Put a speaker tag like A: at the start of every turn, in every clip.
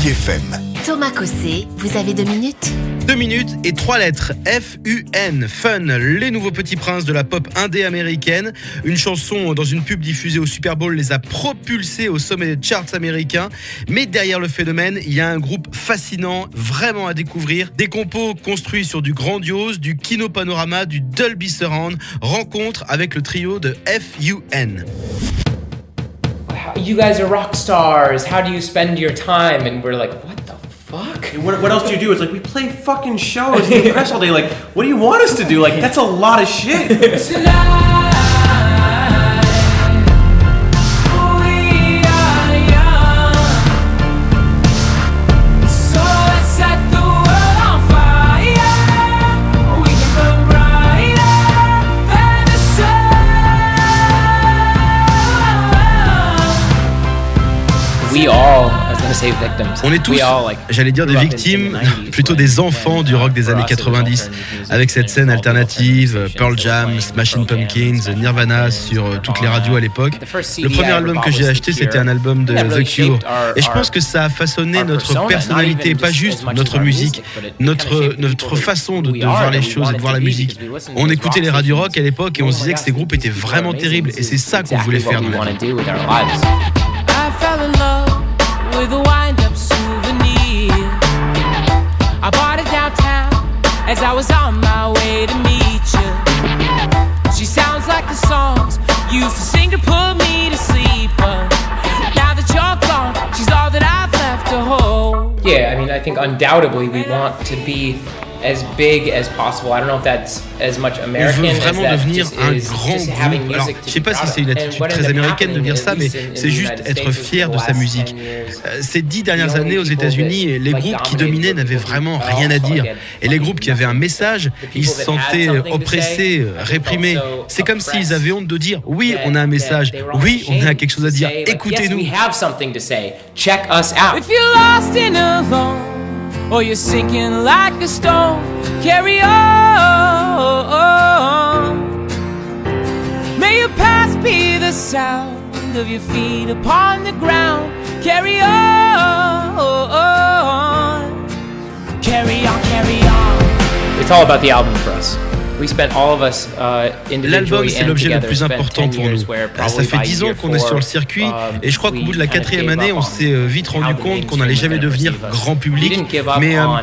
A: Oui FM.
B: Thomas Cossé, vous avez 2 minutes ?
C: 2 minutes et 3 lettres. F-U-N, Fun, les nouveaux petits princes de la pop indé américaine. Une chanson dans une pub diffusée au Super Bowl les a propulsés au sommet des charts américains. Mais derrière le phénomène, il y a un groupe fascinant, vraiment à découvrir. Des compos construits sur du grandiose, du Kino Panorama, du Dolby Surround. Rencontre avec le trio de F-U-N.
D: You guys are rock stars. How do you spend your time? And we're like, what the fuck?
E: What else do you do? It's like, we play fucking shows in the press all day. Like, what do you want us to do? Like, that's a lot of shit.
D: We all, I was gonna say victims.
C: On est tous, j'allais dire des victimes, plutôt des enfants du rock des années 90, avec cette scène alternative, Pearl Jam, Smashing Pumpkins, Nirvana sur toutes les radios à l'époque. Le premier album que j'ai acheté, c'était un album de The Cure. Et je pense que ça a façonné notre personnalité, pas juste notre musique, notre façon de voir les choses et de voir la musique. On écoutait les radios rock à l'époque et on se disait que ces groupes étaient vraiment terribles. Et c'est ça qu'on voulait faire dans la vie.
F: I fell in love with a wind-up souvenir. I bought it downtown as I was on my way to meet you. She sounds like the songs you used to sing to put me to sleep, but now that you're gone, she's all that I've left to hold.
D: Yeah, I mean, I think undoubtedly we want to be as big as possible. I don't know if that's as much American as that
C: devenir un grand groupe. Alors, je sais pas si c'est une attitude très américaine de dire ça, mais c'est juste être fier de sa musique. Ces 10 dernières années aux États-Unis, les groupes qui dominaient n'avaient vraiment rien à dire. Et les groupes qui avaient un message, ils se sentaient oppressés, réprimés. C'est comme s'ils avaient honte de dire oui, on a un message, oui, on a quelque chose à dire, écoutez-nous.
D: Check us out.
F: If you're lost and alone, or you're sinking like a stone, carry on. May your past be the sound of your feet upon the ground. Carry on. Carry on, carry on.
D: It's all about the album for us. We spent all of us
C: L'album, c'est l'objet le plus important pour nous. Ça fait 10 ans qu'on est sur le circuit et je crois qu'au bout de la 4e année, on s'est vite rendu compte qu'on n'allait jamais devenir grand public. Mais on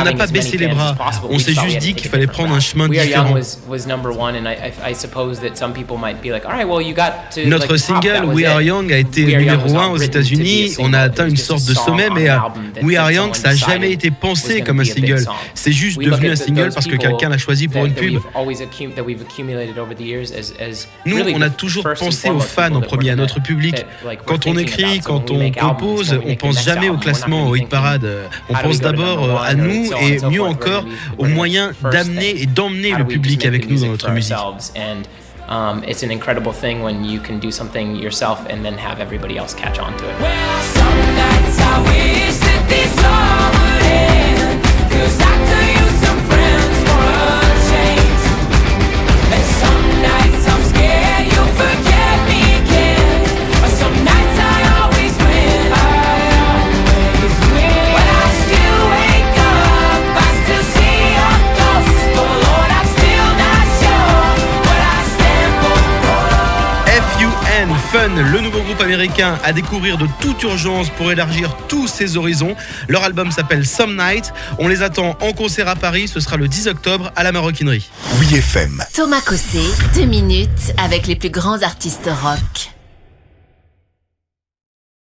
C: n'a pas baissé les bras. On s'est juste dit qu'il fallait prendre un chemin différent. Notre single We Are Young a été numéro 1 aux États-Unis. On a atteint une sorte de sommet, mais We Are Young, ça n'a jamais été pensé comme un single. C'est juste devenu un single parce que quelqu'un l'a choisi pour une pub. Nous, on a toujours pensé aux fans en premier, à notre public. Quand on écrit, quand on compose, on pense jamais au classement, au hit parade. On pense d'abord à nous et mieux encore aux moyens d'amener et d'emmener le public avec nous dans notre musique.
D: It's an incredible thing when you can do something yourself and then have everybody else catch on to it.
F: Well, some nights I wish that this all would end, 'cause I could use some friends for a change. And some nights I'm scared you'll forget me again, but some nights I always win. When I still wake up, I still see your ghost. Oh Lord, I'm still not sure what I stand for.
C: F.U.N. Fun, le nouveau groupe américain à découvrir de toute urgence pour élargir tous ses horizons. Leur album s'appelle Some Night. On les attend en concert à Paris. Ce sera le 10 octobre à la Maroquinerie.
A: Oui FM.
B: Thomas Cossé, 2 minutes avec les plus grands artistes rock.